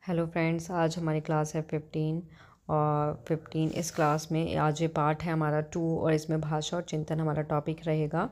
Hello friends, आज हमारी class है 15 और 15 इस क्लास में आज ये पार्ट है हमारा 2 और इसमें भाषा और चिंतन हमारा टॉपिक रहेगा।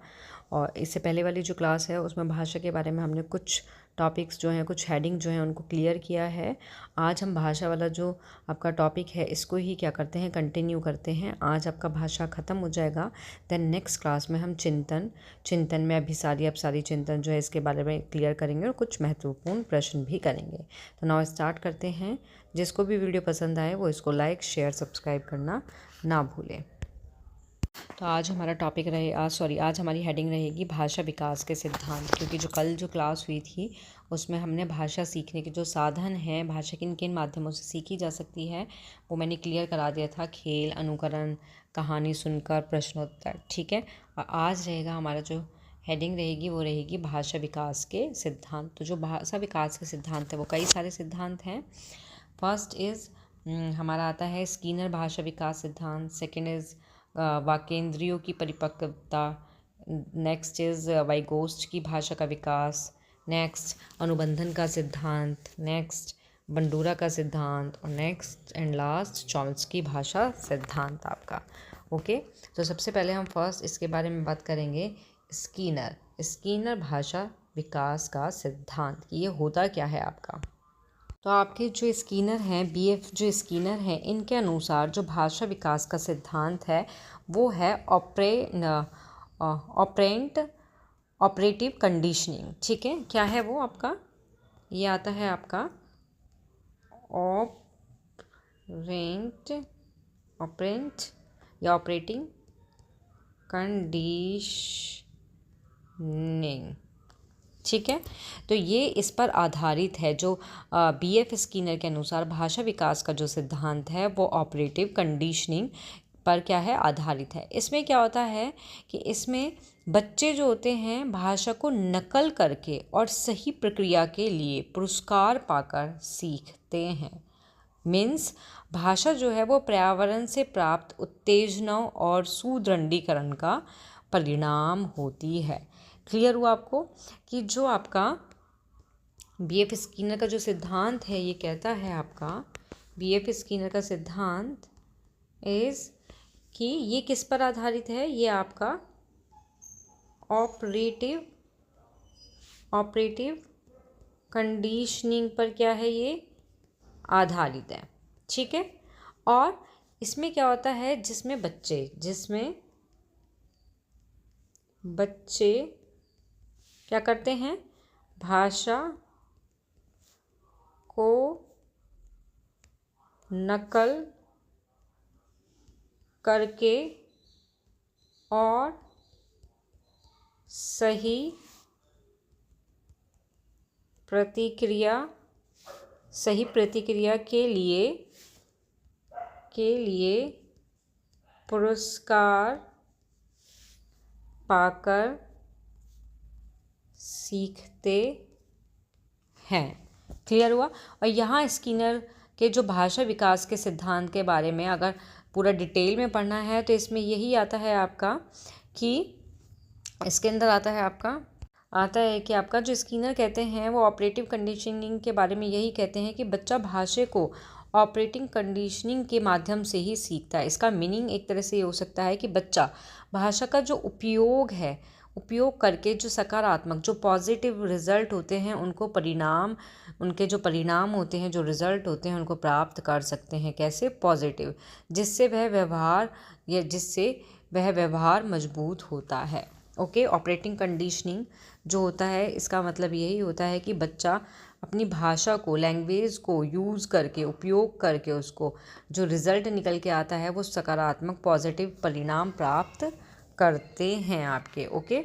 और इससे पहले वाली जो क्लास है उसमें भाषा के बारे में हमने कुछ टॉपिक्स जो हैं, कुछ हेडिंग जो हैं उनको क्लियर किया है। आज हम भाषा वाला जो आपका टॉपिक है इसको ही क्या करते हैं, कंटिन्यू करते हैं। आज आपका भाषा ख़त्म हो जाएगा। देन नेक्स्ट क्लास में हम चिंतन में अभिसारी अपसारी चिंतन जो है इसके बारे में क्लियर करेंगे और कुछ महत्वपूर्ण प्रश्न भी करेंगे। तो नाउ स्टार्ट करते हैं। जिसको भी वीडियो पसंद आए वो इसको लाइक शेयर सब्सक्राइब करना ना भूलें। तो आज हमारा टॉपिक आज हमारी हेडिंग रहेगी भाषा विकास के सिद्धांत, क्योंकि जो कल जो क्लास हुई थी उसमें हमने भाषा सीखने के जो साधन हैं, भाषा किन किन माध्यमों से सीखी जा सकती है, वो मैंने क्लियर करा दिया था। खेल, अनुकरण, कहानी सुनकर, प्रश्नोत्तर। ठीक है। और आज रहेगा हमारा जो हेडिंग रहेगी वो रहेगी भाषा विकास के सिद्धांत। तो जो भाषा विकास के सिद्धांत है वो कई सारे सिद्धांत हैं। फर्स्ट इज़ हमारा आता है स्कीनर भाषा विकास सिद्धांत। सेकंड इज़ वाक्येंद्रियों की परिपक्वता। नेक्स्ट इज़ वाइगोस्ट की भाषा का विकास। नेक्स्ट अनुबंधन का सिद्धांत। नेक्स्ट बंडूरा का सिद्धांत। और नेक्स्ट एंड लास्ट चॉम्स्की भाषा सिद्धांत आपका। ओके। तो सबसे पहले हम फर्स्ट इसके बारे में बात करेंगे स्कीनर भाषा विकास का सिद्धांत। ये होता क्या है आपका। तो आपके जो स्कीनर हैं, बीएफ जो स्कीनर हैं, इनके अनुसार जो भाषा विकास का सिद्धांत है वो है ऑपरेटिव कंडीशनिंग। ठीक है। क्या है वो आपका, ये आता है आपका ऑपरेंट या ऑपरेटिंग कंडीशनिंग। ठीक है। तो ये इस पर आधारित है। जो बीएफ स्कीनर के अनुसार भाषा विकास का जो सिद्धांत है वो ऑपरेटिव कंडीशनिंग पर क्या है, आधारित है। इसमें क्या होता है कि इसमें बच्चे जो होते हैं भाषा को नकल करके और सही प्रक्रिया के लिए पुरस्कार पाकर सीखते हैं। मीन्स भाषा जो है वो पर्यावरण से प्राप्त उत्तेजनाओं और सुदृढ़ीकरण का परिणाम होती है। क्लियर हुआ आपको कि जो आपका बीएफ स्कीनर का जो सिद्धांत है ये कहता है, आपका बीएफ स्कीनर का सिद्धांत इज़ कि ये किस पर आधारित है, ये आपका ऑपरेटिव कंडीशनिंग पर क्या है, ये आधारित है। ठीक है। और इसमें क्या होता है, जिसमें बच्चे क्या करते हैं, भाषा को नकल करके और सही प्रतिक्रिया के लिए पुरस्कार पाकर सीखते हैं। क्लियर हुआ। और यहाँ स्कीनर के जो भाषा विकास के सिद्धांत के बारे में अगर पूरा डिटेल में पढ़ना है तो इसमें यही आता है आपका कि इसके अंदर आता है कि आपका जो स्कीनर कहते हैं वो ऑपरेटिव कंडीशनिंग के बारे में यही कहते हैं कि बच्चा भाषा को ऑपरेटिंग कंडीशनिंग के माध्यम से ही सीखता है। इसका मीनिंग एक तरह से ये हो सकता है कि बच्चा भाषा का जो उपयोग करके जो सकारात्मक, जो पॉजिटिव रिजल्ट होते हैं उनके जो परिणाम होते हैं, जो रिजल्ट होते हैं उनको प्राप्त कर सकते हैं। कैसे, पॉजिटिव, जिससे वह व्यवहार मजबूत होता है। ओके। ऑपरेटिंग कंडीशनिंग जो होता है इसका मतलब यही होता है कि बच्चा अपनी भाषा को, लैंग्वेज को यूज़ करके, उपयोग करके उसको जो रिज़ल्ट निकल के आता है वो सकारात्मक पॉजिटिव परिणाम प्राप्त करते हैं आपके। ओके।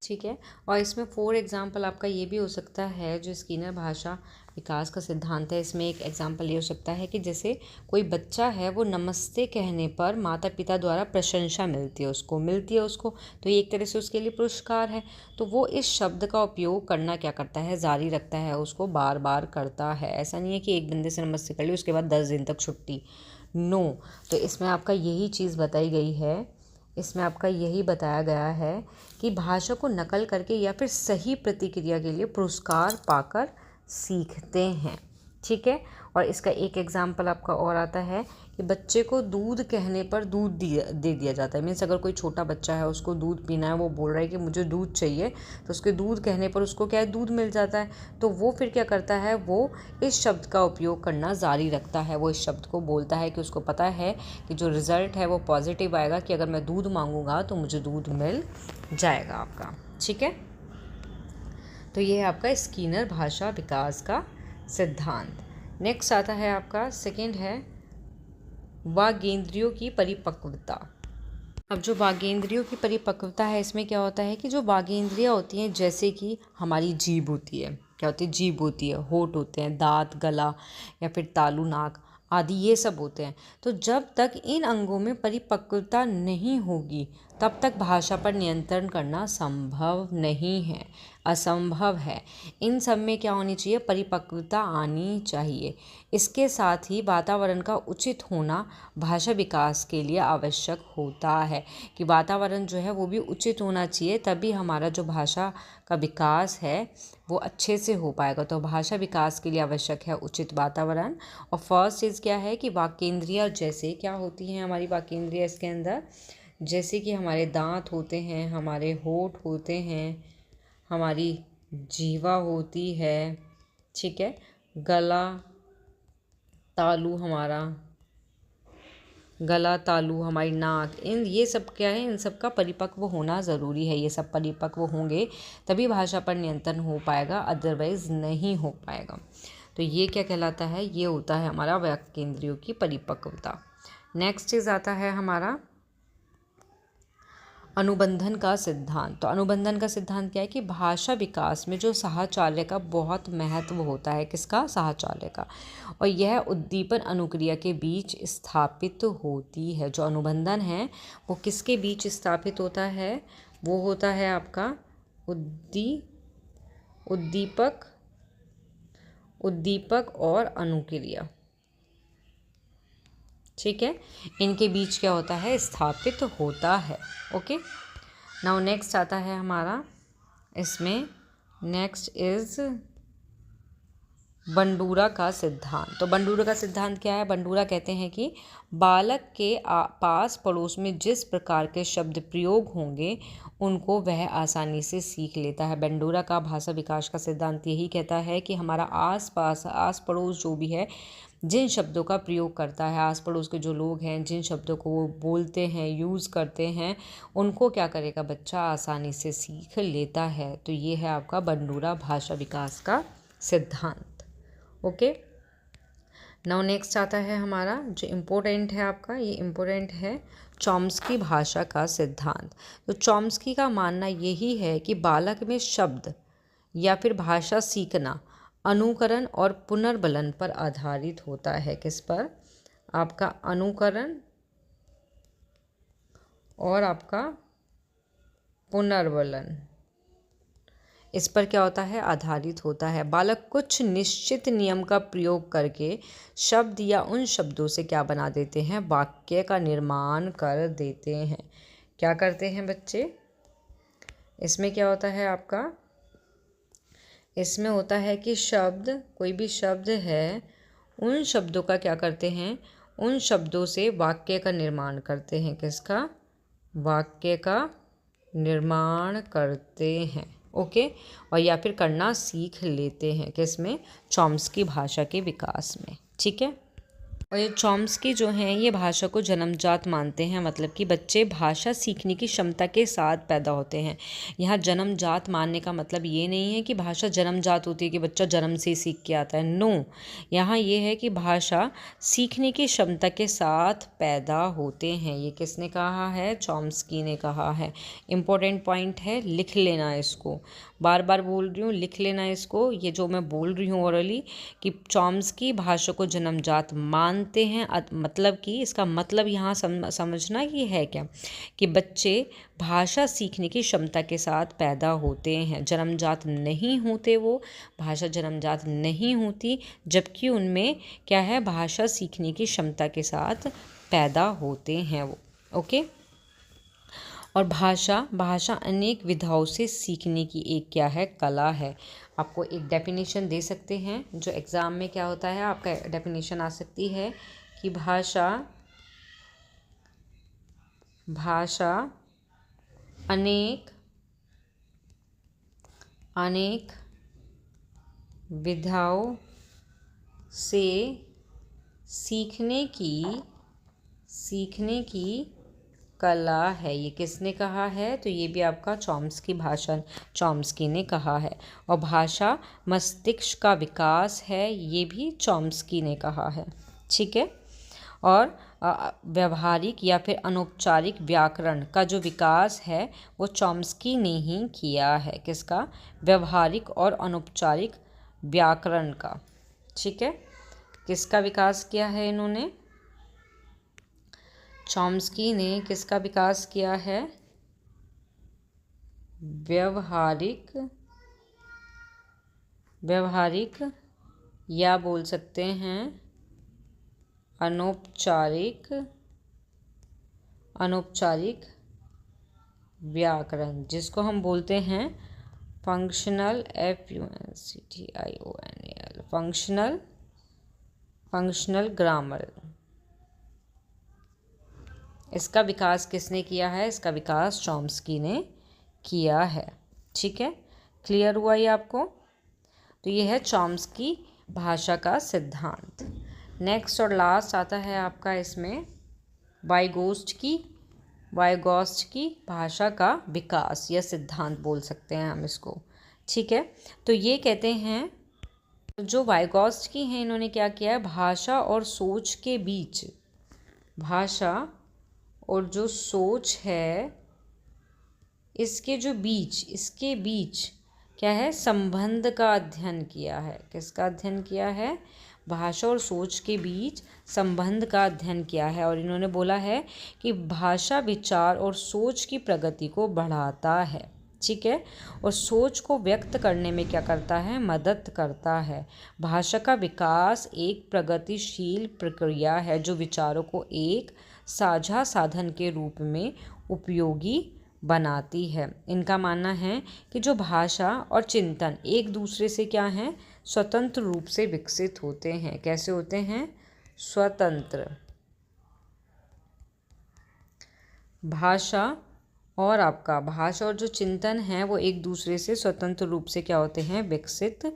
ठीक है। और इसमें 4 एग्जाम्पल आपका ये भी हो सकता है, जो स्कीनर भाषा विकास का सिद्धांत है इसमें एक एग्जाम्पल ये हो सकता है कि जैसे कोई बच्चा है वो नमस्ते कहने पर माता पिता द्वारा प्रशंसा मिलती है उसको, तो ये एक तरह से उसके लिए पुरस्कार है। तो वो इस शब्द का उपयोग करना क्या करता है, जारी रखता है, उसको बार बार करता है। ऐसा नहीं है कि एक बंदे से नमस्ते कर ली उसके बाद 10 दिन तक छुट्टी, नो। तो इसमें आपका यही चीज़ बताई गई है, इसमें आपका यही बताया गया है कि भाषा को नकल करके या फिर सही प्रतिक्रिया के लिए पुरस्कार पाकर सीखते हैं। ठीक है। और इसका एक एग्जाम्पल आपका और आता है कि बच्चे को दूध कहने पर दूध दे दिया जाता है। मीन्स अगर कोई छोटा बच्चा है, उसको दूध पीना है, वो बोल रहा है कि मुझे दूध चाहिए, तो उसके दूध कहने पर उसको क्या है, दूध मिल जाता है। तो वो फिर क्या करता है, वो इस शब्द का उपयोग करना जारी रखता है। वो इस शब्द को बोलता है कि उसको पता है कि जो रिज़ल्ट है वो पॉजिटिव आएगा, कि अगर मैं दूध मांगूंगा तो मुझे दूध मिल जाएगा आपका। ठीक है। तो ये है आपका स्किनर भाषा विकास का सिद्धांत। नेक्स्ट आता है आपका सेकंड है वागेंद्रियों की परिपक्वता। अब जो वागेंद्रियों की परिपक्वता है, इसमें क्या होता है कि जो वागेंद्रियाँ होती हैं, जैसे कि हमारी जीभ होती है, क्या होती है, जीभ होती है, होंठ होते हैं, दांत, गला या फिर तालू, नाक आदि ये सब होते हैं। तो जब तक इन अंगों में परिपक्वता नहीं होगी तब तक भाषा पर नियंत्रण करना संभव नहीं है, असंभव है। इन सब में क्या होनी चाहिए, परिपक्वता आनी चाहिए। इसके साथ ही वातावरण का उचित होना भाषा विकास के लिए आवश्यक होता है, कि वातावरण जो है वो भी उचित होना चाहिए, तभी हमारा जो भाषा का विकास है वो अच्छे से हो पाएगा। तो भाषा विकास के लिए आवश्यक है उचित वातावरण। और फर्स्ट चीज़ क्या है कि वाक्येंद्रियाँ जैसे क्या होती हैं हमारी वाक्येंद्रियाँ इसके अंदर, जैसे कि हमारे दांत होते हैं, हमारे होंठ होते हैं, हमारी जीवा होती है, ठीक है, गला तालू हमारी नाक, इन ये सब क्या है, इन सब का परिपक्व होना ज़रूरी है। ये सब परिपक्व होंगे तभी भाषा पर नियंत्रण हो पाएगा, अदरवाइज नहीं हो पाएगा। तो ये क्या कहलाता है, ये होता है हमारा वाक्येंद्रियों की परिपक्वता। नेक्स्ट चीज़ आता है हमारा अनुबंधन का सिद्धांत। तो अनुबंधन का सिद्धांत क्या है कि भाषा विकास में जो साहचर्य का बहुत महत्व होता है, किसका, साहचर्य का, और यह उद्दीपन अनुक्रिया के बीच स्थापित होती है। जो अनुबंधन है वो किसके बीच स्थापित होता है, वो होता है आपका उद्दीपक और अनुक्रिया। ठीक है, इनके बीच क्या होता है, स्थापित होता है। ओके, नाउ नेक्स्ट आता है हमारा, इसमें नेक्स्ट इज बंडूरा का सिद्धांत। तो बंडूरा का सिद्धांत क्या है, बंडूरा कहते हैं कि बालक के पास पड़ोस में जिस प्रकार के शब्द प्रयोग होंगे उनको वह आसानी से सीख लेता है। बंडूरा का भाषा विकास का सिद्धांत यही कहता है कि हमारा आस पड़ोस जो भी है, जिन शब्दों का प्रयोग करता है, आस पड़ोस के जो लोग हैं, जिन शब्दों को वो बोलते हैं, यूज़ करते हैं, उनको क्या करेगा बच्चा, आसानी से सीख लेता है। तो ये है आपका बंडूरा भाषा विकास का सिद्धांत। ओके, नाउ नेक्स्ट आता है हमारा जो इम्पोर्टेंट है आपका, ये इम्पोर्टेंट है चॉम्स्की भाषा का सिद्धांत। तो चॉम्स्की का मानना यही है कि बालक में शब्द या फिर भाषा सीखना अनुकरण और पुनर्बलन पर आधारित होता है। किस पर, आपका अनुकरण और आपका पुनर्बलन, इस पर क्या होता है, आधारित होता है। बालक कुछ निश्चित नियम का प्रयोग करके शब्द या उन शब्दों से क्या बना देते हैं, वाक्य का निर्माण कर देते हैं। क्या करते हैं बच्चे, इसमें क्या होता है आपका, इसमें होता है कि शब्द, कोई भी शब्द है, उन शब्दों का क्या करते हैं, उन शब्दों से वाक्य का निर्माण करते हैं। किसका, वाक्य का निर्माण करते हैं। ओके, और या फिर करना सीख लेते हैं, किसमें, चॉम्स्की भाषा के विकास में। ठीक है, और ये चॉम्स्की जो हैं ये भाषा को जन्मजात मानते हैं, मतलब कि बच्चे भाषा सीखने की क्षमता के साथ पैदा होते हैं। यहाँ जन्मजात मानने का मतलब ये नहीं है कि भाषा जन्मजात होती है कि बच्चा जन्म से सीख के आता है। नो, यहाँ ये है कि भाषा सीखने की क्षमता के साथ पैदा होते हैं। ये किसने कहा है, चॉम्स्की ने कहा है। इम्पोर्टेंट पॉइंट है, लिख लेना इसको, बार बार बोल रही हूँ, लिख लेना इसको, ये जो मैं बोल रही हूँ ओरली, कि चॉम्स्की भाषा को जन्मजात मानते हैं। मतलब कि इसका मतलब यहाँ समझना ये है क्या, कि बच्चे भाषा सीखने की क्षमता के साथ पैदा होते हैं, जन्मजात नहीं होते। वो भाषा जन्मजात नहीं होती, जबकि उनमें क्या है, भाषा सीखने की क्षमता के साथ पैदा होते हैं वो। ओके, और भाषा अनेक विधाओं से सीखने की एक क्या है, कला है। आपको एक डेफिनेशन दे सकते हैं, जो एग्ज़ाम में क्या होता है आपका डेफिनेशन आ सकती है कि भाषा अनेक विधाओं से सीखने की कला है। ये किसने कहा है? तो ये भी आपका चॉम्स्की ने कहा है। और भाषा मस्तिष्क का विकास है, ये भी चॉम्स्की ने कहा है। ठीक है। और व्यवहारिक या फिर अनौपचारिक व्याकरण का जो विकास है वो चॉम्स्की ने ही किया है। किसका? व्यवहारिक और अनौपचारिक व्याकरण का। ठीक है। किसका विकास किया है इन्होंने? चॉम्स्की ने किसका विकास किया है? व्यवहारिक या बोल सकते हैं अनौपचारिक व्याकरण, जिसको हम बोलते हैं फंक्शनल, फंक्शनल ग्रामर। इसका विकास किसने किया है? इसका विकास चॉम्स्की ने किया है। ठीक है। क्लियर हुआ ये आपको? तो ये है चॉम्स्की भाषा का सिद्धांत। नेक्स्ट और लास्ट आता है आपका इसमें वाइगॉत्स्की भाषा का विकास या सिद्धांत बोल सकते हैं हम इसको। ठीक है। तो ये कहते हैं, जो वाइगॉत्स्की हैं इन्होंने क्या किया है? भाषा और जो सोच है इसके बीच क्या है? संबंध का अध्ययन किया है। किसका अध्ययन किया है? भाषा और सोच के बीच संबंध का अध्ययन किया है। और इन्होंने बोला है कि भाषा विचार और सोच की प्रगति को बढ़ाता है। ठीक है। और सोच को व्यक्त करने में क्या करता है? मदद करता है। भाषा का विकास एक प्रगतिशील प्रक्रिया है जो विचारों को एक साझा साधन के रूप में उपयोगी बनाती है। इनका मानना है कि जो भाषा और चिंतन एक दूसरे से क्या हैं? स्वतंत्र रूप से विकसित होते हैं। कैसे होते हैं? स्वतंत्र। भाषा और जो चिंतन है वो एक दूसरे से स्वतंत्र रूप से क्या होते हैं? विकसित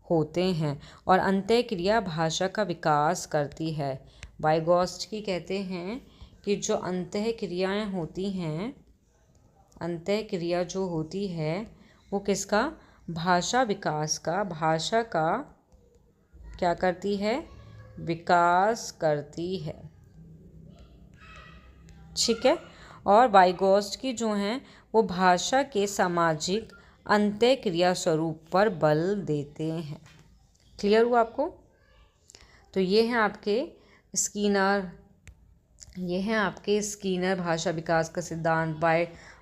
होते हैं। और अंतःक्रिया भाषा का विकास करती है। वाइगॉत्स्की कहते हैं कि जो अंतःक्रिया जो होती है वो किसका? भाषा का क्या करती है? विकास करती है। ठीक है। और वाइगॉत्स्की जो हैं वो भाषा के सामाजिक अंतःक्रिया स्वरूप पर बल देते हैं। क्लियर हुआ आपको? तो ये हैं आपके स्कीनर भाषा विकास का सिद्धांत,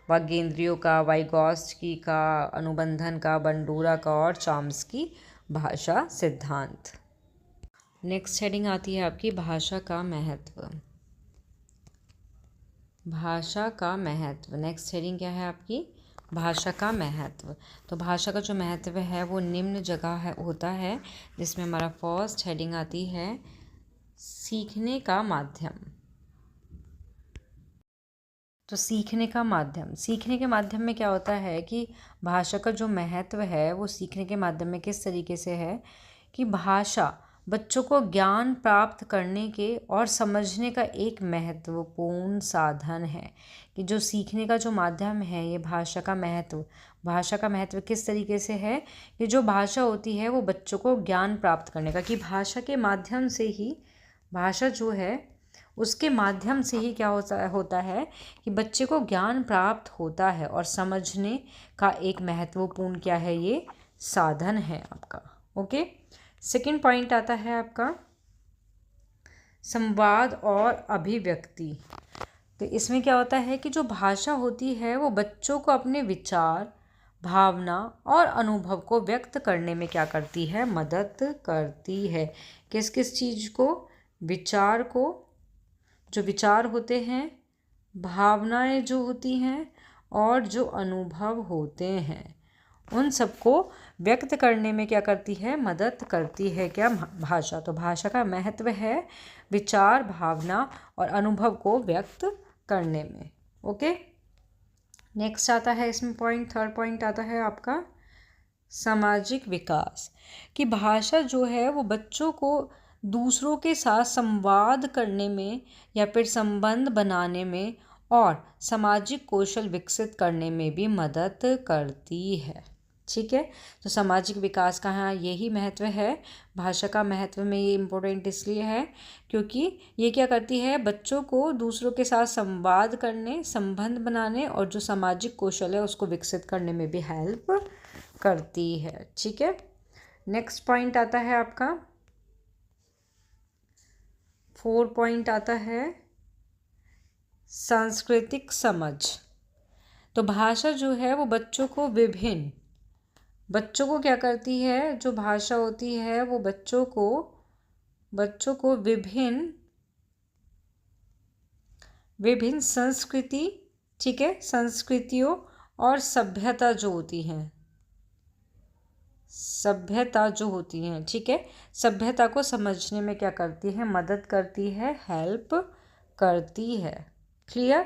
वागेंद्रियों का, वाइगॉत्स्की का, अनुबंधन का, बंडूरा का और चॉम्स्की भाषा सिद्धांत। नेक्स्ट हेडिंग आती है आपकी भाषा का महत्व। नेक्स्ट हेडिंग क्या है आपकी? भाषा का महत्व। तो भाषा का जो महत्व है वो निम्न जगह होता है, जिसमें हमारा फर्स्ट हेडिंग आती है सीखने का माध्यम। तो सीखने के माध्यम में क्या होता है कि भाषा का जो महत्व है वो सीखने के माध्यम में किस तरीके से है कि भाषा बच्चों को ज्ञान प्राप्त करने के और समझने का एक महत्वपूर्ण साधन है। कि जो सीखने का जो माध्यम है ये भाषा का महत्व किस तरीके से है कि जो भाषा होती है वो बच्चों को ज्ञान प्राप्त करने का, कि भाषा के माध्यम से ही, भाषा जो है उसके माध्यम से ही क्या होता है कि बच्चे को ज्ञान प्राप्त होता है और समझने का एक महत्वपूर्ण क्या है? ये साधन है आपका। ओके। सेकंड पॉइंट आता है आपका संवाद और अभिव्यक्ति। तो इसमें क्या होता है कि जो भाषा होती है वो बच्चों को अपने विचार, भावना और अनुभव को व्यक्त करने में क्या करती है? मदद करती है। किस किस चीज़ को? विचार को, जो विचार होते हैं, भावनाएं जो होती हैं और जो अनुभव होते हैं। उन सबको व्यक्त करने में क्या करती है, मदद करती है क्या, भाषा। तो भाषा का महत्व है विचार, भावना और अनुभव को व्यक्त करने में। ओके, नेक्स्ट आता है इसमें पॉइंट, थर्ड पॉइंट आता है आपका सामाजिक विकास। कि भाषा जो है वो बच्चों को दूसरों के साथ संवाद करने में या फिर संबंध बनाने में और सामाजिक कौशल विकसित करने में भी मदद करती है। ठीक है, तो सामाजिक विकास का यहाँ यही महत्व है। भाषा का महत्व में ये इम्पोर्टेंट इसलिए है क्योंकि ये क्या करती है, बच्चों को दूसरों के साथ संवाद करने, संबंध बनाने और जो सामाजिक कौशल है उसको विकसित करने में भी हेल्प करती है। ठीक है, नेक्स्ट पॉइंट आता है आपका 4 पॉइंट आता है सांस्कृतिक समझ। तो भाषा जो है वो बच्चों को क्या करती है, जो भाषा होती है वो बच्चों को विभिन्न संस्कृति, ठीक है, संस्कृतियों और सभ्यता जो होती हैं, ठीक है, सभ्यता को समझने में क्या करती है, मदद करती है, हेल्प करती है। क्लियर।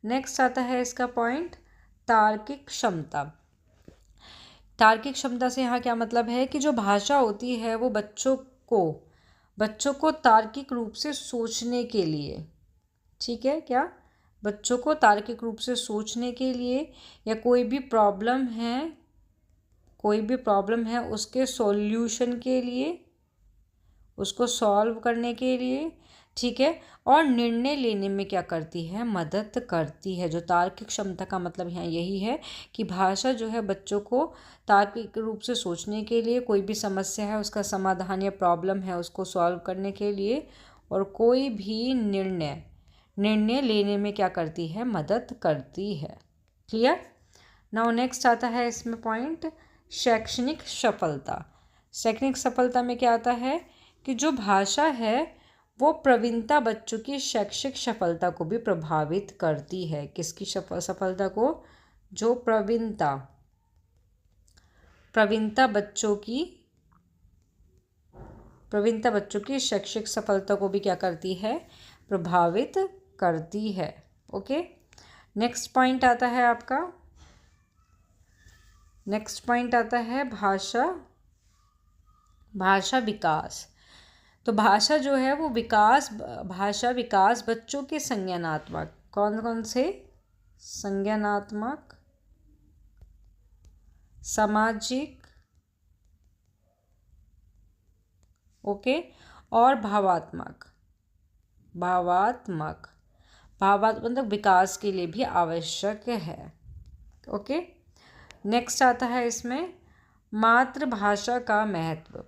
नेक्स्ट आता है इसका पॉइंट तार्किक क्षमता। तार्किक क्षमता से यहाँ क्या मतलब है कि जो भाषा होती है वो बच्चों को तार्किक रूप से सोचने के लिए, ठीक है, क्या, बच्चों को तार्किक रूप से सोचने के लिए या कोई भी प्रॉब्लम है उसके सॉल्यूशन के लिए, उसको सॉल्व करने के लिए, ठीक है, और निर्णय लेने में क्या करती है, मदद करती है। जो तार्किक क्षमता का मतलब यहाँ यही है कि भाषा जो है बच्चों को तार्किक रूप से सोचने के लिए, कोई भी समस्या है उसका समाधान या प्रॉब्लम है उसको सॉल्व करने के लिए, और कोई भी निर्णय लेने में क्या करती है, मदद करती है। क्लियर। नाउ नेक्स्ट आता है इसमें पॉइंट शैक्षणिक सफलता। शैक्षणिक सफलता में क्या आता है कि जो भाषा है वो प्रवीणता बच्चों की शैक्षिक सफलता को भी प्रभावित करती है। किसकी सफलता को, जो प्रवीणता बच्चों की शैक्षिक सफलता को भी क्या करती है, प्रभावित करती है। ओके, नेक्स्ट पॉइंट आता है आपका, भाषा विकास। तो भाषा जो है वो भाषा विकास बच्चों के संज्ञानात्मक, कौन से, संज्ञानात्मक, सामाजिक, ओके, और भावात्मक मतलब विकास के लिए भी आवश्यक है। ओके, नेक्स्ट आता है इसमें मातृभाषा का महत्व।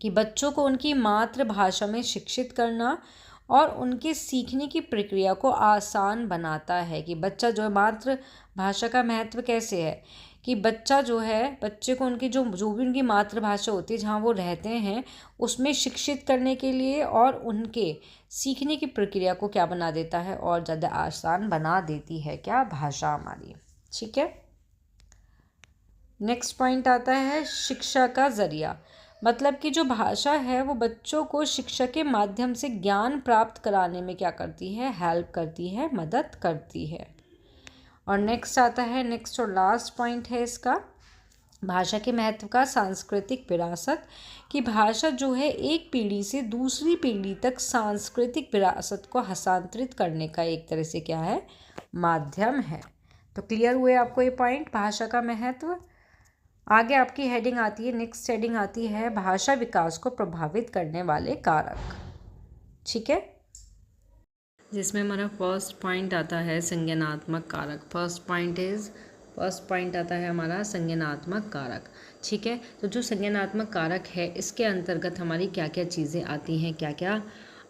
कि बच्चों को उनकी मातृभाषा में शिक्षित करना और उनके सीखने की प्रक्रिया को आसान बनाता है। कि बच्चा जो है, मातृभाषा का महत्व कैसे है कि बच्चे को उनकी जो भी उनकी मातृभाषा होती है, जहाँ वो रहते हैं, उसमें शिक्षित करने के लिए और उनके सीखने की प्रक्रिया को क्या बना देता है, और ज़्यादा आसान बना देती है क्या, भाषा हमारी। ठीक है, नेक्स्ट पॉइंट आता है शिक्षा का जरिया। मतलब कि जो भाषा है वो बच्चों को शिक्षा के माध्यम से ज्ञान प्राप्त कराने में क्या करती है, हेल्प करती है, मदद करती है। और नेक्स्ट आता है, नेक्स्ट और लास्ट पॉइंट है इसका भाषा के महत्व का सांस्कृतिक विरासत। कि भाषा जो है एक पीढ़ी से दूसरी पीढ़ी तक सांस्कृतिक विरासत को हस्तांतरित करने का एक तरह से क्या है, माध्यम है। तो क्लियर हुए आपको ये पॉइंट, भाषा का महत्व। आगे आपकी हेडिंग आती है, नेक्स्ट हेडिंग आती है भाषा विकास को प्रभावित करने वाले कारक। ठीक है, जिसमें हमारा फर्स्ट पॉइंट आता है संज्ञानात्मक कारक। फर्स्ट पॉइंट आता है हमारा संज्ञानात्मक कारक। ठीक है, तो जो संज्ञानात्मक कारक है इसके अंतर्गत हमारी क्या क्या चीज़ें आती हैं, क्या क्या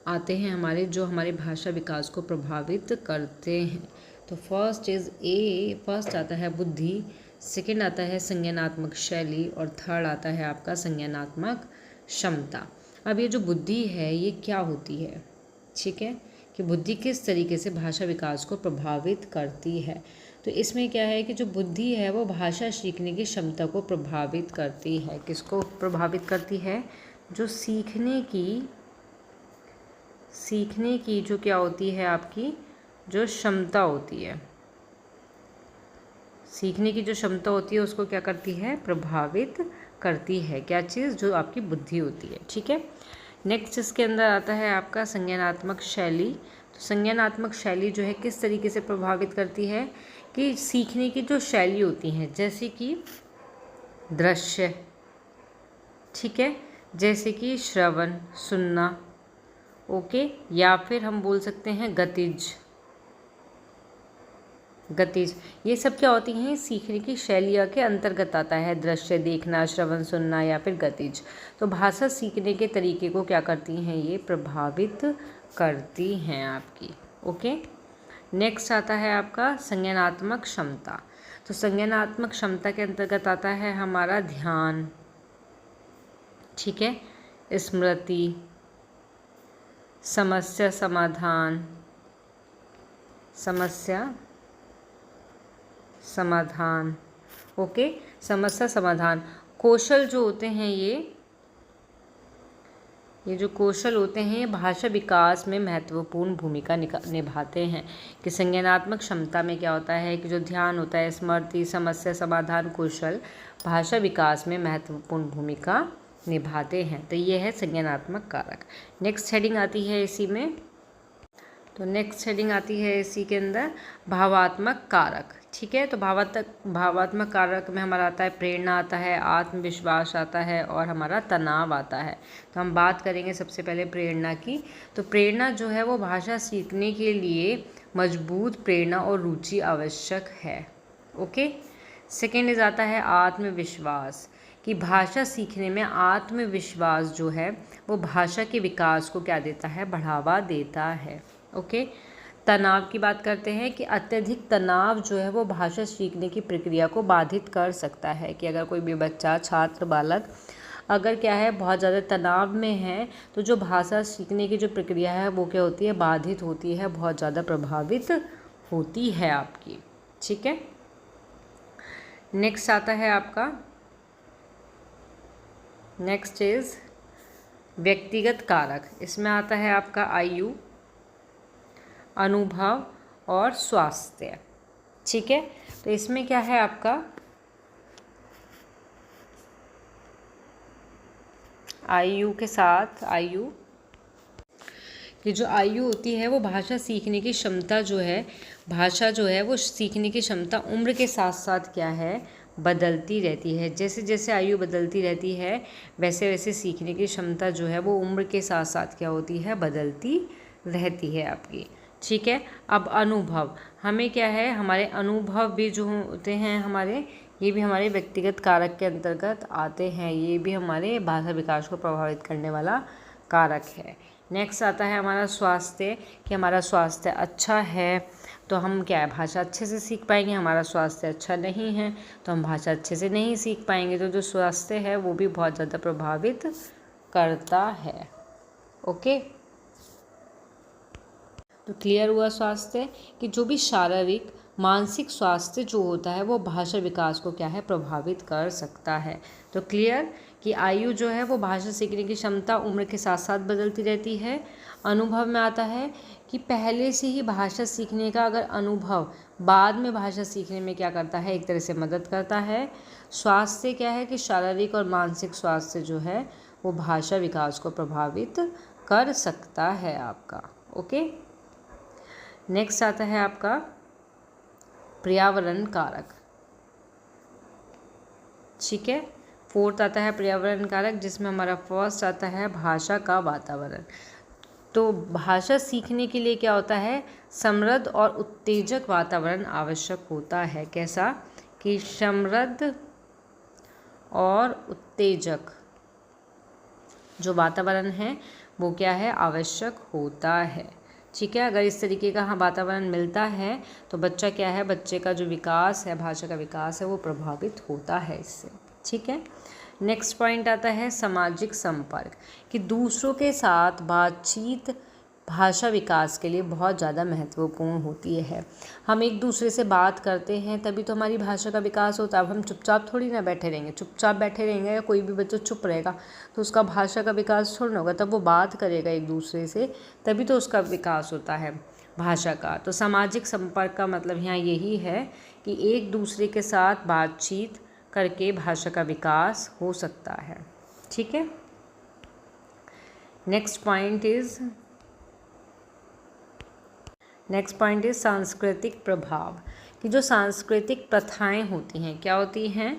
आते हैं हमारे, जो हमारे भाषा विकास को प्रभावित करते हैं। तो फर्स्ट आता है बुद्धि, सेकंड आता है संज्ञानात्मक शैली, और थर्ड आता है आपका संज्ञानात्मक क्षमता। अब ये जो बुद्धि है ये क्या होती है, ठीक है, कि बुद्धि किस तरीके से भाषा विकास को प्रभावित करती है। तो इसमें क्या है कि जो बुद्धि है वो भाषा सीखने की क्षमता को प्रभावित करती है। किसको प्रभावित करती है? जो सीखने की जो क्या होती है आपकी जो क्षमता होती है, सीखने की जो क्षमता होती है उसको क्या करती है? प्रभावित करती है। क्या चीज़? जो आपकी बुद्धि होती है। ठीक है। नेक्स्ट इसके अंदर आता है आपका संज्ञानात्मक शैली। तो संज्ञानात्मक शैली जो है किस तरीके से प्रभावित करती है कि सीखने की जो शैली होती हैं, जैसे कि दृश्य, ठीक है, जैसे कि श्रवण, सुनना, ओके, या फिर हम बोल सकते हैं गतिज, ये सब क्या होती हैं? सीखने की शैलियों के अंतर्गत आता है। दृश्य देखना, श्रवण सुनना या फिर गतिज। तो भाषा सीखने के तरीके को क्या करती हैं? ये प्रभावित करती हैं आपकी। ओके। नेक्स्ट आता है आपका संज्ञानात्मक क्षमता। तो संज्ञानात्मक क्षमता के अंतर्गत आता है हमारा ध्यान, ठीक है, स्मृति, समस्या समाधान, ओके, समस्या समाधान। कौशल जो होते हैं ये जो कौशल होते हैं ये भाषा विकास में महत्वपूर्ण भूमिका निभाते हैं। कि संज्ञानात्मक क्षमता में क्या होता है कि जो ध्यान होता है, स्मृति, समस्या समाधान, कौशल भाषा विकास में महत्वपूर्ण भूमिका निभाते हैं। तो ये है संज्ञानात्मक कारक। नेक्स्ट हेडिंग आती है इसी में, तो नेक्स्ट हेडिंग आती है इसी के अंदर भावात्मक कारक। ठीक है। तो भावात्मक कारक में हमारा आता है प्रेरणा आता है, आत्मविश्वास आता है और हमारा तनाव आता है। तो हम बात करेंगे सबसे पहले प्रेरणा की। तो प्रेरणा जो है वो भाषा सीखने के लिए मजबूत प्रेरणा और रुचि आवश्यक है। ओके। सेकेंड इज आता है आत्मविश्वास, कि भाषा सीखने में आत्मविश्वास जो है वो भाषा के विकास को क्या देता है? बढ़ावा देता है। ओके। तनाव की बात करते हैं कि अत्यधिक तनाव जो है वो भाषा सीखने की प्रक्रिया को बाधित कर सकता है। कि अगर कोई भी बच्चा, छात्र, बालक अगर क्या है बहुत ज़्यादा तनाव में है तो जो भाषा सीखने की जो प्रक्रिया है वो क्या होती है? बाधित होती है, बहुत ज़्यादा प्रभावित होती है आपकी। ठीक है। नेक्स्ट आता है आपका, नेक्स्ट इज व्यक्तिगत कारक। इसमें आता है आपका आयु, अनुभव और स्वास्थ्य। ठीक है। तो इसमें क्या है आपका आयु के साथ कि जो आयु होती है वो भाषा सीखने की क्षमता जो है, भाषा जो है वो सीखने की क्षमता उम्र के साथ साथ क्या है? बदलती रहती है। जैसे जैसे आयु बदलती रहती है वैसे वैसे सीखने की क्षमता जो है वो उम्र के साथ साथ क्या होती है? बदलती रहती है आपकी। ठीक है। अब अनुभव, हमें क्या है? हमारे अनुभव भी जो होते हैं हमारे, ये भी हमारे व्यक्तिगत कारक के अंतर्गत आते हैं। ये भी हमारे भाषा विकास को प्रभावित करने वाला कारक है। नेक्स्ट आता है हमारा स्वास्थ्य, कि हमारा स्वास्थ्य अच्छा है तो हम क्या है? भाषा अच्छे से सीख पाएंगे। हमारा स्वास्थ्य अच्छा नहीं है तो हम भाषा अच्छे से नहीं सीख पाएंगे। तो जो स्वास्थ्य है वो भी बहुत ज़्यादा प्रभावित करता है। ओके। तो क्लियर हुआ स्वास्थ्य, कि जो भी शारीरिक मानसिक स्वास्थ्य जो होता है वो भाषा विकास को क्या है? प्रभावित कर सकता है। तो क्लियर कि आयु जो है वो भाषा सीखने की क्षमता उम्र के साथ साथ बदलती रहती है। अनुभव में आता है कि पहले से ही भाषा सीखने का अगर अनुभव बाद में भाषा सीखने में क्या करता है? एक तरह से मदद करता है। स्वास्थ्य क्या है? कि शारीरिक और मानसिक स्वास्थ्य जो है वो भाषा विकास को प्रभावित कर सकता है आपका। ओके। नेक्स्ट आता है आपका पर्यावरण कारक। ठीक है। फोर्थ आता है पर्यावरण कारक, जिसमें हमारा फर्स्ट आता है भाषा का वातावरण। तो भाषा सीखने के लिए क्या होता है? समृद्ध और उत्तेजक वातावरण आवश्यक होता है। कैसा? कि समृद्ध और उत्तेजक जो वातावरण है वो क्या है? आवश्यक होता है। ठीक है। अगर इस तरीके का वातावरण मिलता है तो बच्चा क्या है? बच्चे का जो विकास है, भाषा का विकास है वो प्रभावित होता है इससे। ठीक है। नेक्स्ट पॉइंट आता है सामाजिक संपर्क, कि दूसरों के साथ बातचीत भाषा विकास के लिए बहुत ज़्यादा महत्वपूर्ण होती है। हम एक दूसरे से बात करते हैं तभी तो हमारी भाषा का विकास होता है। अब हम चुपचाप थोड़ी ना बैठे रहेंगे, चुपचाप बैठे रहेंगे या कोई भी बच्चा चुप रहेगा तो उसका भाषा का विकास थोड़ा ना होगा। तब वो बात करेगा एक दूसरे से, तभी तो उसका विकास होता है भाषा का। तो सामाजिक संपर्क का मतलब यहाँ यही है कि एक दूसरे के साथ बातचीत करके भाषा का विकास हो सकता है। ठीक है। नेक्स्ट पॉइंट इज सांस्कृतिक प्रभाव, कि जो सांस्कृतिक प्रथाएं होती हैं, क्या होती हैं?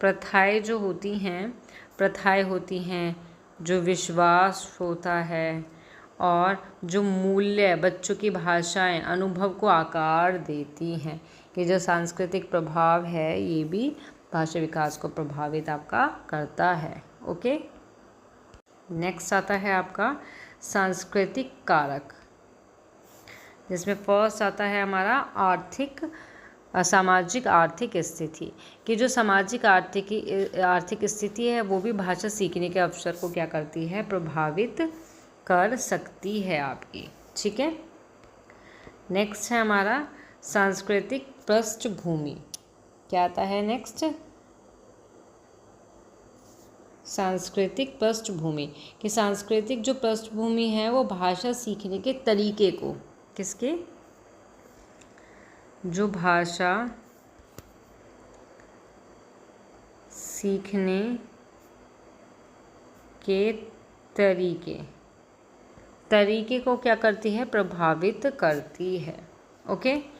प्रथाएं जो होती हैं, प्रथाएं होती हैं जो विश्वास होता है और जो मूल्य बच्चों की भाषाएं अनुभव को आकार देती हैं, कि जो सांस्कृतिक प्रभाव है ये भी भाषा विकास को प्रभावित आपका करता है। ओके। नेक्स्ट आता है आपका सांस्कृतिक कारक, जिसमें फर्स्ट आता है हमारा सामाजिक आर्थिक स्थिति, कि जो सामाजिक आर्थिक स्थिति है वो भी भाषा सीखने के अवसर को क्या करती है? प्रभावित कर सकती है आपकी। ठीक है। नेक्स्ट है हमारा सांस्कृतिक पृष्ठभूमि। क्या आता है नेक्स्ट? सांस्कृतिक पृष्ठभूमि, कि सांस्कृतिक जो पृष्ठभूमि है वो भाषा सीखने के तरीके को, किसके? जो भाषा सीखने के तरीके को क्या करती है? प्रभावित करती है। ओके।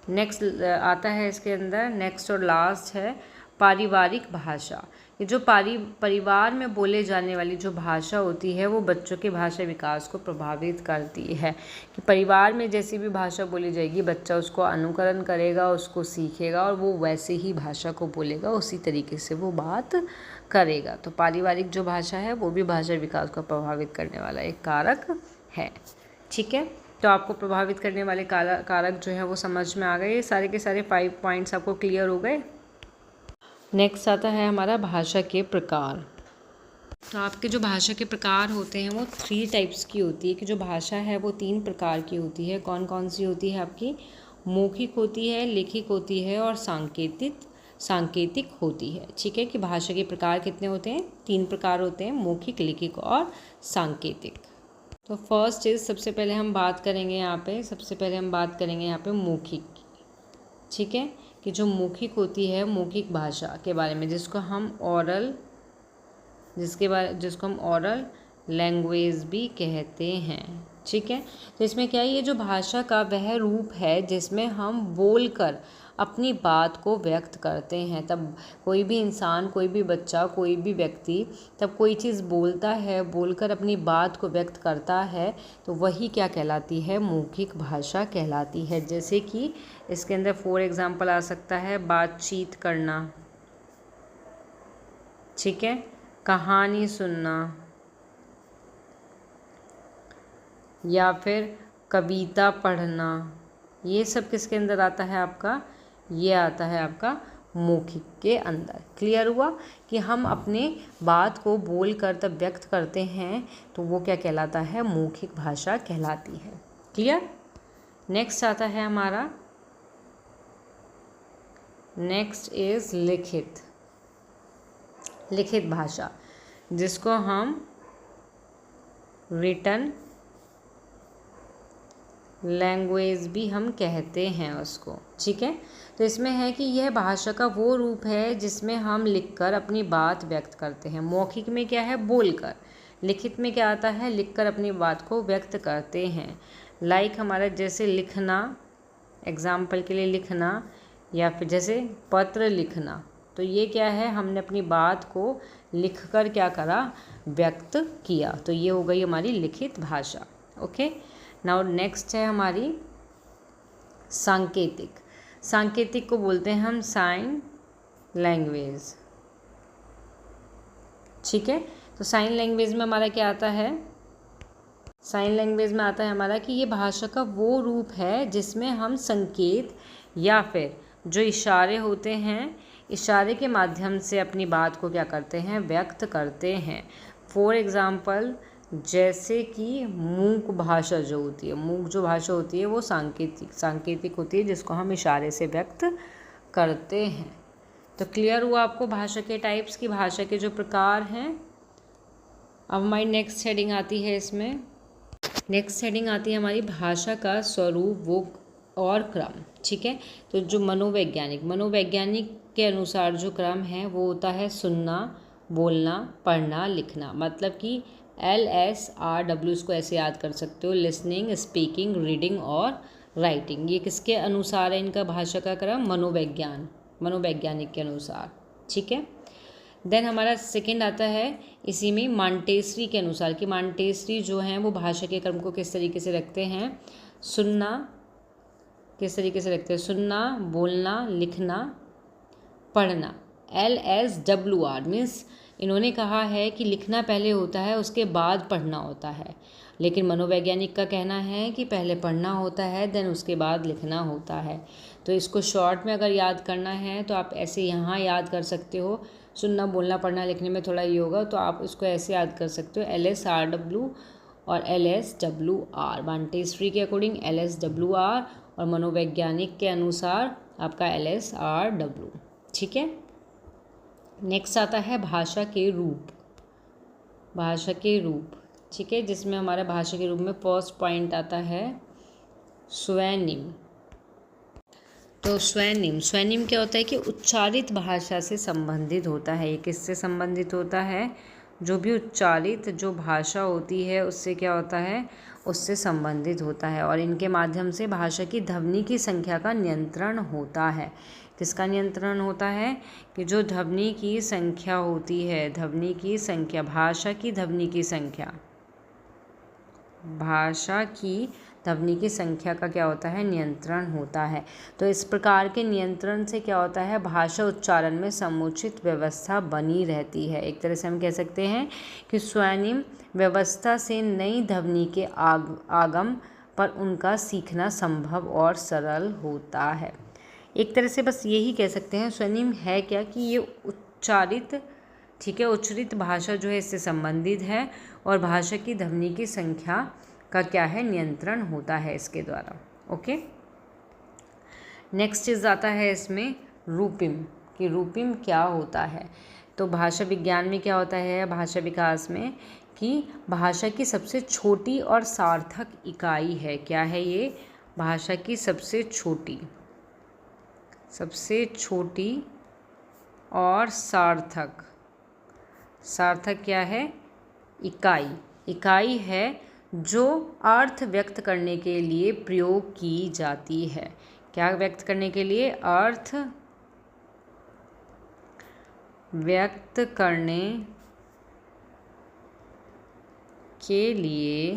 नेक्स्ट आता है इसके अंदर, नेक्स्ट और लास्ट है पारिवारिक भाषा। ये जो परिवार में बोले जाने वाली जो भाषा होती है वो बच्चों के भाषा विकास को प्रभावित करती है, कि परिवार में जैसी भी भाषा बोली जाएगी बच्चा उसको अनुकरण करेगा, उसको सीखेगा और वो वैसे ही भाषा को बोलेगा, उसी तरीके से वो बात करेगा। तो पारिवारिक जो भाषा है वो भी भाषा विकास को प्रभावित करने वाला एक कारक है। ठीक है। तो आपको प्रभावित करने वाले कारक जो है वो समझ में आ गए। सारे के सारे 5 पॉइंट्स आपको क्लियर हो गए। नेक्स्ट आता है हमारा भाषा के प्रकार। तो आपके जो भाषा के प्रकार होते हैं वो 3 टाइप्स की होती है, कि जो भाषा है वो 3 प्रकार की होती है। कौन कौन सी होती है आपकी? मौखिक होती है, लिखित होती है और सांकेतिक होती है। ठीक है। कि भाषा के प्रकार कितने होते हैं? 3 प्रकार होते हैं, मौखिक, लिखित और सांकेतिक। तो फर्स्ट इज, सबसे पहले हम बात करेंगे यहाँ पे मौखिक। ठीक है। कि जो मौखिक होती है, मौखिक भाषा के बारे में, जिसको हम ऑरल लैंग्वेज भी कहते हैं। ठीक है। तो इसमें क्या है? ये जो भाषा का वह रूप है जिसमें हम बोलकर अपनी बात को व्यक्त करते हैं। तब कोई भी इंसान, कोई भी बच्चा, कोई भी व्यक्ति तब कोई चीज़ बोलता है, बोलकर अपनी बात को व्यक्त करता है, तो वही क्या कहलाती है? मौखिक भाषा कहलाती है। जैसे कि इसके अंदर फॉर एग्जाम्पल आ सकता है बातचीत करना, ठीक है, कहानी सुनना, या फिर कविता पढ़ना। ये सब किसके अंदर आता है आपका? ये आता है आपका मौखिक के अंदर। क्लियर हुआ? कि हम अपने बात को बोल कर तब व्यक्त करते हैं तो वो क्या कहलाता है? मौखिक भाषा कहलाती है। क्लियर? नेक्स्ट आता है हमारा, नेक्स्ट इज लिखित भाषा, जिसको हम रिटन लैंग्वेज भी हम कहते हैं उसको। ठीक है। तो इसमें है कि यह भाषा का वो रूप है जिसमें हम लिखकर अपनी बात व्यक्त करते हैं। मौखिक में क्या है? बोलकर। लिखित में क्या आता है? लिखकर अपनी बात को व्यक्त करते हैं। लाइक हमारा जैसे लिखना, एग्जाम्पल के लिए लिखना, या फिर जैसे पत्र लिखना, तो ये क्या है? हमने अपनी बात को लिखकर क्या करा? व्यक्त किया। तो ये हो गई हमारी लिखित भाषा। ओके। नाउ नेक्स्ट है हमारी सांकेतिक। सांकेतिक को बोलते हैं हम साइन लैंग्वेज। ठीक है। तो साइन लैंग्वेज में हमारा क्या आता है? साइन लैंग्वेज में आता है हमारा कि ये भाषा का वो रूप है जिसमें हम संकेत या फिर जो इशारे होते हैं, इशारे के माध्यम से अपनी बात को क्या करते हैं? व्यक्त करते हैं। फॉर एग्ज़ाम्पल जैसे कि मूक भाषा जो होती है, मूक जो भाषा होती है वो सांकेतिक होती है, जिसको हम इशारे से व्यक्त करते हैं। तो क्लियर हुआ आपको भाषा के टाइप्स की, भाषा के जो प्रकार हैं। अब हमारी नेक्स्ट हेडिंग आती है, इसमें नेक्स्ट हेडिंग आती है हमारी भाषा का स्वरूप, वो और क्रम। ठीक है, तो जो मनोवैज्ञानिक के अनुसार जो क्रम है वो होता है सुनना, बोलना, पढ़ना, लिखना। मतलब कि LSRW, इसको ऐसे याद कर सकते हो, लिसनिंग, स्पीकिंग, रीडिंग और राइटिंग। ये किसके अनुसार है इनका भाषा का क्रम? मनोवैज्ञानिक के अनुसार। ठीक है, देन हमारा सेकंड आता है इसी में मॉन्टेसरी के अनुसार, कि मॉन्टेसरी जो हैं वो भाषा के क्रम को किस तरीके से रखते हैं। सुनना किस तरीके से रखते हैं? सुनना, बोलना, लिखना, पढ़ना। LSWR मीन्स इन्होंने कहा है कि लिखना पहले होता है, उसके बाद पढ़ना होता है। लेकिन मनोवैज्ञानिक का कहना है कि पहले पढ़ना होता है, देन उसके बाद लिखना होता है। तो इसको शॉर्ट में अगर याद करना है तो आप ऐसे यहाँ याद कर सकते हो। सुनना, बोलना, पढ़ना, लिखने में थोड़ा ये होगा, तो आप इसको ऐसे याद कर सकते हो, LSRW और LSWR। मॉन्टेसरी के अकॉर्डिंग LSWR और मनोवैज्ञानिक के अनुसार आपका LSRW। ठीक है, नेक्स्ट आता है भाषा के रूप। ठीक है, जिसमें हमारा भाषा के रूप में फर्स्ट पॉइंट आता है स्वनिम। तो स्वनिम क्या होता है कि उच्चारित भाषा से संबंधित होता है। ये किससे संबंधित होता है? जो भी उच्चारित जो भाषा होती है उससे क्या होता है? उससे संबंधित होता है, और इनके माध्यम से भाषा की ध्वनि की संख्या का नियंत्रण होता है। किसका नियंत्रण होता है? कि जो ध्वनि की संख्या होती है, ध्वनि की संख्या, भाषा की ध्वनि की संख्या, भाषा की ध्वनि की संख्या का क्या होता है? नियंत्रण होता है। तो इस प्रकार के नियंत्रण से क्या होता है? भाषा उच्चारण में समुचित व्यवस्था बनी रहती है। एक तरह से हम कह सकते हैं कि स्वनिम व्यवस्था से नई ध्वनि के आगम पर उनका सीखना संभव और सरल होता है। एक तरह से बस यही कह सकते हैं स्वनिम है क्या, कि ये उच्चारित, ठीक है, उच्चरित भाषा जो है इससे संबंधित है, और भाषा की ध्वनि की संख्या का क्या है? नियंत्रण होता है इसके द्वारा। ओके, नेक्स्ट चीज़ आता है इसमें रूपिम, कि रूपिम क्या होता है। तो भाषा विज्ञान में क्या होता है, भाषा विकास में, कि भाषा की सबसे छोटी और सार्थक इकाई है। क्या है ये? भाषा की सबसे छोटी और सार्थक क्या है? इकाई है जो अर्थ व्यक्त करने के लिए प्रयोग की जाती है। क्या व्यक्त करने के लिए? अर्थ व्यक्त करने के लिए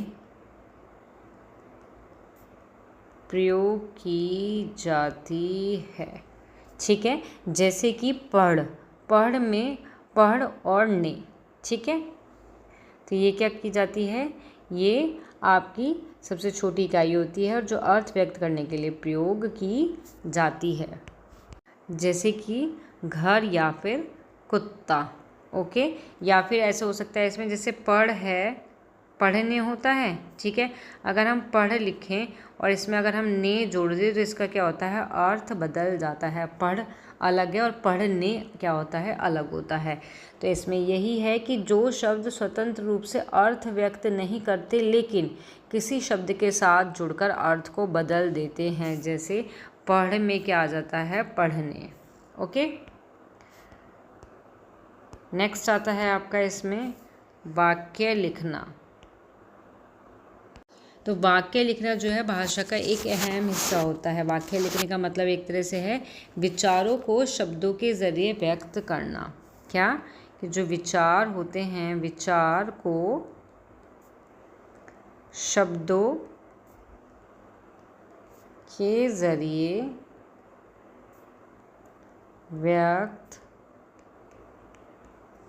प्रयोग की जाती है। ठीक है, जैसे कि पढ़ में पढ़ और ने। ठीक है, तो ये क्या की जाती है? ये आपकी सबसे छोटी इकाई होती है और जो अर्थ व्यक्त करने के लिए प्रयोग की जाती है, जैसे कि घर या फिर कुत्ता। ओके, या फिर ऐसे हो सकता है इसमें, जैसे पढ़ने होता है। ठीक है, अगर हम पढ़ लिखें और इसमें अगर हम ने जोड़ दें तो इसका क्या होता है? अर्थ बदल जाता है। पढ़ अलग है और पढ़ने क्या होता है? अलग होता है। तो इसमें यही है कि जो शब्द स्वतंत्र रूप से अर्थ व्यक्त नहीं करते लेकिन किसी शब्द के साथ जुड़कर अर्थ को बदल देते हैं, जैसे पढ़ में क्या आ जाता है? पढ़ने। ओके, नेक्स्ट आता है आपका इसमें वाक्य लिखना। तो वाक्य लिखना जो है भाषा का एक अहम हिस्सा होता है। वाक्य लिखने का मतलब एक तरह से है विचारों को शब्दों के ज़रिए व्यक्त करना। क्या? कि जो विचार होते हैं, विचार को शब्दों के ज़रिए व्यक्त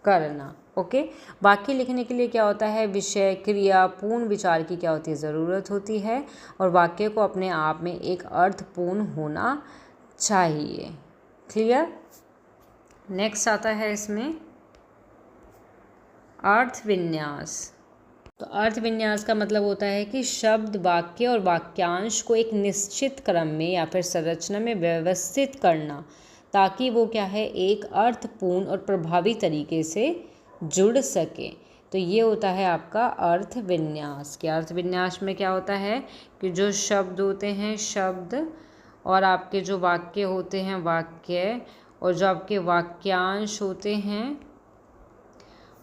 करना। ओके, वाक्य लिखने के लिए क्या होता है? विषय, क्रिया, पूर्ण विचार की क्या होती है? ज़रूरत होती है, और वाक्य को अपने आप में एक अर्थपूर्ण होना चाहिए। क्लियर? नेक्स्ट आता है इसमें अर्थ विन्यास। तो अर्थ विन्यास का मतलब होता है कि शब्द, वाक्य और वाक्यांश को एक निश्चित क्रम में या फिर संरचना में व्यवस्थित करना, ताकि वो क्या है, एक अर्थपूर्ण और प्रभावी तरीके से जुड़ सके। तो ये होता है आपका अर्थ विन्यास। कि अर्थ विन्यास में क्या होता है कि जो शब्द होते हैं शब्द, और आपके जो वाक्य होते हैं वाक्य, और जो आपके वाक्यांश होते हैं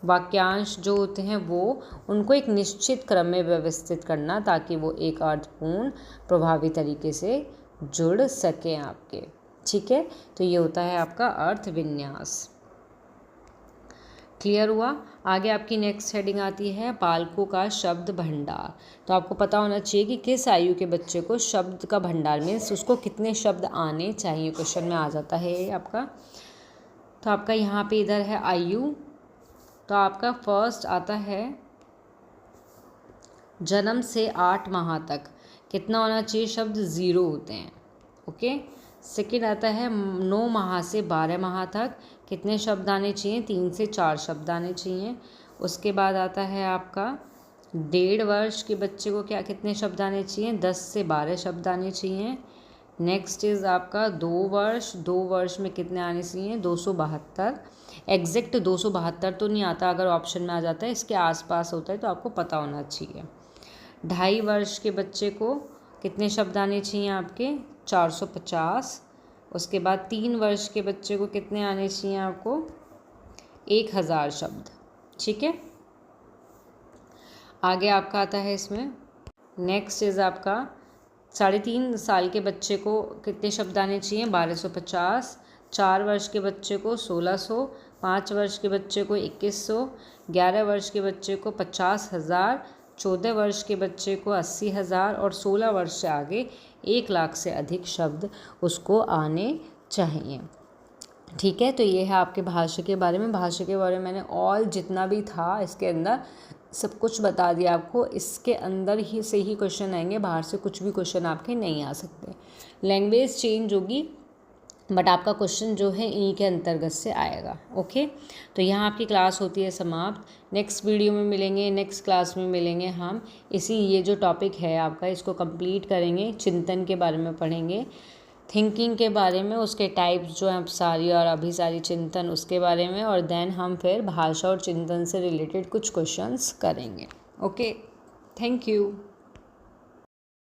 वाक्यांश जो होते हैं वो, उनको एक निश्चित क्रम में व्यवस्थित करना, ताकि वो एक अर्थपूर्ण प्रभावी तरीके से जुड़ सकें आपके। ठीक है, तो ये होता है आपका अर्थ विन्यास। क्लियर हुआ। आगे आपकी नेक्स्ट हेडिंग आती है बालकों का शब्द भंडार। तो आपको पता होना चाहिए कि किस आयु के बच्चे को शब्द का भंडार, मीन्स उसको कितने शब्द आने चाहिए, क्वेश्चन में आ जाता है ये आपका। तो आपका यहाँ पे इधर है आयु, तो आपका फर्स्ट आता है जन्म से 8 माह तक कितना होना चाहिए शब्द, 0 होते हैं। ओके। सेकंड आता है 9 माह से 12 माह तक कितने शब्द आने चाहिए, 3 से 4 शब्द आने चाहिए। उसके बाद आता है आपका 1.5 वर्ष के बच्चे को क्या कितने शब्द आने चाहिए, 10 से 12 शब्द आने चाहिए। नेक्स्ट इज़ आपका 2 वर्ष में कितने आने चाहिए, 272। एग्जैक्ट 272 तो नहीं आता, अगर ऑप्शन में आ जाता है इसके आसपास होता है तो आपको पता होना चाहिए। 2.5 वर्ष के बच्चे को कितने शब्द आने चाहिए आपके, 450। उसके बाद 3 वर्ष के बच्चे को कितने आने चाहिए आपको, 1000 शब्द। ठीक है। आगे आपका आता है इसमें नेक्स्ट इज़ आपका 3.5 साल के बच्चे को कितने शब्द आने चाहिए, 1250। 4 वर्ष के बच्चे को 1600। 5 वर्ष के बच्चे को 2100। 11 वर्ष के बच्चे को 50,000। 14 वर्ष के बच्चे को 80,000। और 16 वर्ष से आगे 1 लाख से अधिक शब्द उसको आने चाहिए। ठीक है, तो ये है आपके भाषा के बारे में। भाषा के बारे में मैंने ऑल जितना भी था इसके अंदर सब कुछ बता दिया आपको। इसके अंदर ही से ही क्वेश्चन आएंगे, बाहर से कुछ भी क्वेश्चन आपके नहीं आ सकते। लैंग्वेज चेंज होगी बट आपका क्वेश्चन जो है इन्हीं के अंतर्गत से आएगा। ओके, तो यहाँ आपकी क्लास होती है समाप्त। नेक्स्ट वीडियो में मिलेंगे, नेक्स्ट क्लास में मिलेंगे हम। ये जो टॉपिक है आपका इसको कंप्लीट करेंगे, चिंतन के बारे में पढ़ेंगे, थिंकिंग के बारे में, उसके टाइप्स जो हैं सारी और अभिसारी चिंतन उसके बारे में, और देन हम फिर भाषा और चिंतन से रिलेटेड कुछ क्वेश्चंस करेंगे। Okay, thank you.